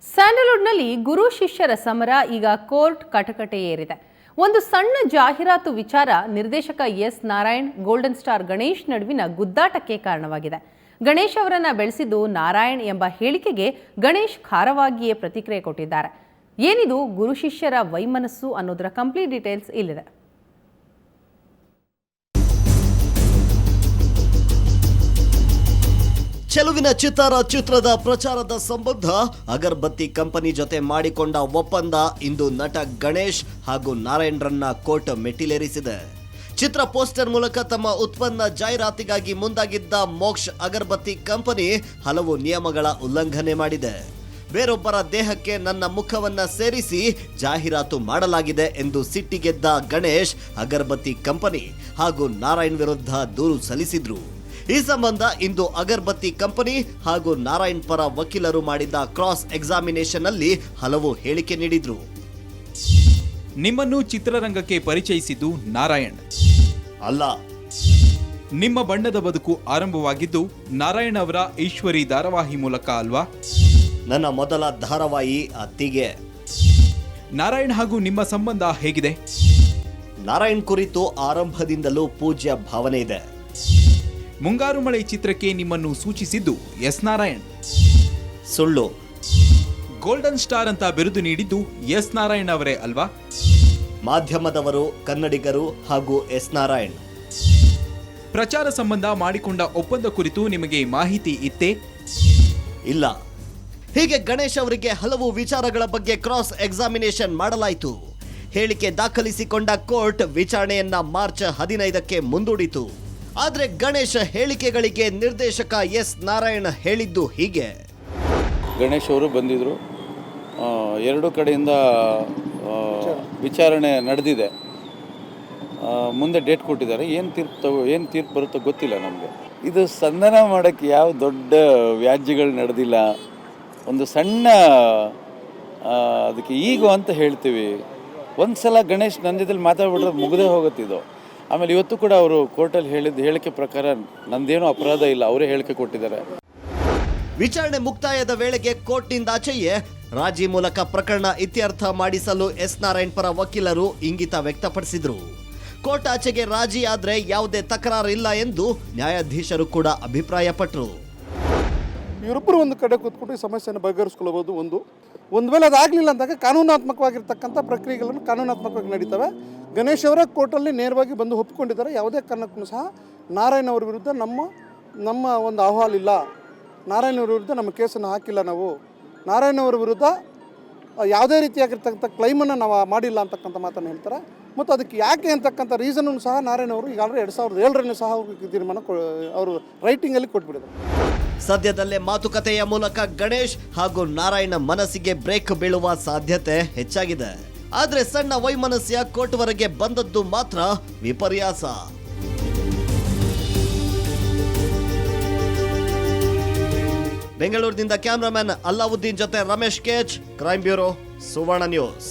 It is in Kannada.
ಸ್ಯಾಂಡಲ್ವುಡ್ನಲ್ಲಿ ಗುರು ಶಿಷ್ಯರ ಸಮರ ಈಗ ಕೋರ್ಟ್ ಕಟಕಟೆ ಏರಿದೆ. ಒಂದು ಸಣ್ಣ ಜಾಹೀರಾತು ವಿಚಾರ ನಿರ್ದೇಶಕ S Narayan, golden star Ganesh ನಡುವಿನ ಗುದ್ದಾಟಕ್ಕೆ ಕಾರಣವಾಗಿದೆ. ಗಣೇಶ್ ಅವರನ್ನ ಬೆಳೆಸಿದ್ದು ನಾರಾಯಣ್ ಎಂಬ ಹೇಳಿಕೆಗೆ ಗಣೇಶ್ ಖಾರವಾಗಿಯೇ ಪ್ರತಿಕ್ರಿಯೆ ಕೊಟ್ಟಿದ್ದಾರೆ. ಏನಿದು ಗುರು ಶಿಷ್ಯರ ವೈಮನಸ್ಸು ಅನ್ನೋದರ ಕಂಪ್ಲೀಟ್ ಡೀಟೇಲ್ಸ್ ಇಲ್ಲಿದೆ. ಚೆಲುವಿನ ಚಿತ್ತಾರ ಚಿತ್ರದ ಪ್ರಚಾರದ ಸಂಬಂಧ ಅಗರಬತ್ತಿ ಕಂಪನಿ ಜೊತೆ ಮಾಡಿಕೊಂಡ ಒಪ್ಪಂದ ಇಂದು ನಟ ಗಣೇಶ್ ಹಾಗೂ ನಾರಾಯಣ್ರನ್ನ ಕೋರ್ಟ್ ಮೆಟ್ಟಿಲೇರಿಸಿದೆ. ಚಿತ್ರ ಪೋಸ್ಟರ್ ಮೂಲಕ ತಮ್ಮ ಉತ್ಪನ್ನ ಜಾಹೀರಾತಿಗಾಗಿ ಮುಂದಾಗಿದ್ದ ಮೋಕ್ಷ ಅಗರಬತ್ತಿ ಕಂಪನಿ ಹಲವು ನಿಯಮಗಳ ಉಲ್ಲಂಘನೆ ಮಾಡಿದೆ. ಬೇರೊಬ್ಬರ ದೇಹಕ್ಕೆ ನನ್ನ ಮುಖವನ್ನ ಸೇರಿಸಿ ಜಾಹೀರಾತು ಮಾಡಲಾಗಿದೆ ಎಂದು ಸಿಟ್ಟಿಗೆದ್ದ ಗಣೇಶ್ ಅಗರಬತ್ತಿ ಕಂಪನಿ ಹಾಗೂ ನಾರಾಯಣ್ ವಿರುದ್ಧ ದೂರು ಸಲ್ಲಿಸಿದ್ರು. ಈ ಸಂಬಂಧ ಇಂದು ಅಗರಬತ್ತಿ ಕಂಪನಿ ಹಾಗೂ ನಾರಾಯಣ್ ಪರ ವಕೀಲರು ಮಾಡಿದ ಕ್ರಾಸ್ ಎಕ್ಸಾಮಿನೇಷನ್ ಅಲ್ಲಿ ಹಲವು ಹೇಳಿಕೆ ನೀಡಿದ್ರು. ನಿಮ್ಮನ್ನು ಚಿತ್ರರಂಗಕ್ಕೆ ಪರಿಚಯಿಸಿದ್ದು ನಾರಾಯಣ್ ಅಲ್ಲ. ನಿಮ್ಮ ಬಣ್ಣದ ಬದುಕು ಆರಂಭವಾಗಿದ್ದು ನಾರಾಯಣ್ ಅವರ ಈಶ್ವರಿ ಧಾರಾವಾಹಿ ಮೂಲಕ ಅಲ್ವಾ? ನನ್ನ ಮೊದಲ ಧಾರಾವಾಹಿ ಅತ್ತಿಗೆ. ನಾರಾಯಣ್ ಹಾಗೂ ನಿಮ್ಮ ಸಂಬಂಧ ಹೇಗಿದೆ? ನಾರಾಯಣ್ ಕುರಿತು ಆರಂಭದಿಂದಲೂ ಪೂಜ್ಯ ಭಾವನೆ ಇದೆ. ಮುಂಗಾರು ಮಳೆ ಚಿತ್ರಕ್ಕೆ ನಿಮ್ಮನ್ನು ಸೂಚಿಸಿದ್ದು ಎಸ್ ನಾರಾಯಣ್. ಸುಳ್ಳು. ಗೋಲ್ಡನ್ ಸ್ಟಾರ್ ಅಂತ ಬಿರುದು ನೀಡಿದ್ದು ಎಸ್ ನಾರಾಯಣ್ ಅವರೇ ಅಲ್ವಾ? ಮಾಧ್ಯಮದವರು, ಕನ್ನಡಿಗರು ಹಾಗೂ ಎಸ್ ನಾರಾಯಣ್. ಪ್ರಚಾರ ಸಂಬಂಧ ಮಾಡಿಕೊಂಡ ಒಪ್ಪಂದ ಕುರಿತು ನಿಮಗೆ ಮಾಹಿತಿ ಇತ್ತೇ? ಇಲ್ಲ. ಹೀಗೆ ಗಣೇಶ್ ಅವರಿಗೆ ಹಲವು ವಿಚಾರಗಳ ಬಗ್ಗೆ ಕ್ರಾಸ್ ಎಕ್ಸಾಮಿನೇಷನ್ ಮಾಡಲಾಯಿತು. ಹೇಳಿಕೆ ದಾಖಲಿಸಿಕೊಂಡ ಕೋರ್ಟ್ ವಿಚಾರಣೆಯನ್ನ ಮಾರ್ಚ್ 15ಕ್ಕೆ ಮುಂದೂಡಿತು. ಆದರೆ ಗಣೇಶ್ ಹೇಳಿಕೆಗಳಿಗೆ ನಿರ್ದೇಶಕ ಎಸ್ ನಾರಾಯಣ್ ಹೇಳಿದ್ದು ಹೀಗೆ. ಗಣೇಶ್ ಅವರು ಬಂದಿದ್ದರು, ಎರಡು ಕಡೆಯಿಂದ ವಿಚಾರಣೆ ನಡೆದಿದೆ. ಮುಂದೆ ಡೇಟ್ ಕೊಟ್ಟಿದ್ದಾರೆ. ಏನು ತೀರ್ಪು ಬರುತ್ತೋ ಗೊತ್ತಿಲ್ಲ ನಮಗೆ. ಇದು ಸಂಧಾನ ಮಾಡೋಕ್ಕೆ ಯಾವ ದೊಡ್ಡ ವ್ಯಾಜ್ಯಗಳು ನಡೆದಿಲ್ಲ. ಒಂದು ಸಣ್ಣ ಅದಕ್ಕೆ ಈಗೋ ಅಂತ ಹೇಳ್ತೀವಿ. ಒಂದು ಸಲ ಗಣೇಶ್ ನನ್ನ ಜೊತೆಲಿ ಮಾತಾಡ್ಬಿಟ್ರೆ ಮುಗದೇ ಹೋಗುತ್ತಿದ್ದು. ಆಮೇಲೆ ಇವತ್ತು ಕೂಡ ಅವರು ಕೋರ್ಟಲ್ಲಿ ಹೇಳಿದ ಹೇಳಿಕೆ ಪ್ರಕಾರ ನಂದೇನೂ ಅಪರಾಧ ಇಲ್ಲ, ಅವರೇ ಹೇಳಿಕೆ ಕೊಟ್ಟಿದ್ದಾರೆ. ವಿಚಾರಣೆ ಮುಕ್ತಾಯದ ವೇಳೆಗೆ ಕೋರ್ಟ್ನಿಂದಾಚೆಯೇ ರಾಜಿ ಮೂಲಕ ಪ್ರಕರಣ ಇತ್ಯರ್ಥ ಮಾಡಿಸಲು ಎಸ್ ನಾರಾಯಣ್ ಪರ ವಕೀಲರು ಇಂಗಿತ ವ್ಯಕ್ತಪಡಿಸಿದ್ರು. ಕೋರ್ಟ್ ಆಚೆಗೆ ರಾಜಿ ಆದ್ರೆ ಯಾವುದೇ ತಕರಾರು ಇಲ್ಲ ಎಂದು ನ್ಯಾಯಾಧೀಶರು ಕೂಡ ಅಭಿಪ್ರಾಯಪಟ್ಟರು. ಇವರೊಬ್ಬರು ಒಂದು ಕಡೆ ಕೂತ್ಕೊಂಡು ಈ ಸಮಸ್ಯೆಯನ್ನು ಬಗೆಹರಿಸ್ಕೊಳ್ಬೋದು. ಒಂದು ವೇಳೆ ಅದಾಗಲಿಲ್ಲ ಅಂದಾಗ ಕಾನೂನಾತ್ಮಕವಾಗಿರ್ತಕ್ಕಂಥ ಪ್ರಕ್ರಿಯೆಗಳನ್ನು ಕಾನೂನಾತ್ಮಕವಾಗಿ ನಡೀತವೆ. ಗಣೇಶ್ ಅವರ ಕೋರ್ಟಲ್ಲಿ ನೇರವಾಗಿ ಬಂದು ಒಪ್ಪಿಕೊಂಡಿದ್ದಾರೆ. ಯಾವುದೇ ಕಾರಣಕ್ಕೂ ಸಹ ನಾರಾಯಣ್ ಅವರ ವಿರುದ್ಧ ನಮ್ಮ ಒಂದು ಅಹವಾಲಿಲ್ಲ, ನಾರಾಯಣ್ ಅವರ ವಿರುದ್ಧ ನಮ್ಮ ಕೇಸನ್ನು ಹಾಕಿಲ್ಲ. ನಾವು ನಾರಾಯಣ್ ಅವರ ವಿರುದ್ಧ ಯಾವುದೇ ರೀತಿಯಾಗಿರ್ತಕ್ಕಂಥ ಕ್ಲೈಮನ್ನು ನಾವು ಮಾಡಿಲ್ಲ ಅಂತಕ್ಕಂಥ ಮಾತನ್ನು ಹೇಳ್ತಾರೆ. ಮತ್ತು ಅದಕ್ಕೆ ಯಾಕೆ ಅಂತಕ್ಕಂಥ ರೀಸನನ್ನು ಸಹ ನಾರಾಯಣ್ ಅವರು ಈಗಾಗಲೇ 2007ರಲ್ಲಿ ಸಹ ತೀರ್ಮಾನ ಅವರು ರೈಟಿಂಗಲ್ಲಿ ಕೊಟ್ಬಿಟ್ಟಿದ್ದಾರೆ. ಸದ್ಯದಲ್ಲೇ ಮಾತುಕತೆಯ ಮೂಲಕ ಗಣೇಶ್ ಹಾಗೂ ನಾರಾಯಣ ಮನಸ್ಸಿಗೆ ಬ್ರೇಕ್ ಬೀಳುವ ಸಾಧ್ಯತೆ ಹೆಚ್ಚಾಗಿದೆ. ಆದ್ರೆ ಸಣ್ಣ ವೈಮನಸ್ಯ ಕೋರ್ಟ್ವರೆಗೆ ಬಂದದ್ದು ಮಾತ್ರ ವಿಪರ್ಯಾಸ. ಬೆಂಗಳೂರಿನಿಂದ ಕ್ಯಾಮರಾಮನ್ ಅಲ್ಲಾವುದ್ದೀನ್ ಜೊತೆ ರಮೇಶ್ ಕೇಚ್, ಕ್ರೈಮ್ ಬ್ಯೂರೋ, ಸುವರ್ಣ ನ್ಯೂಸ್.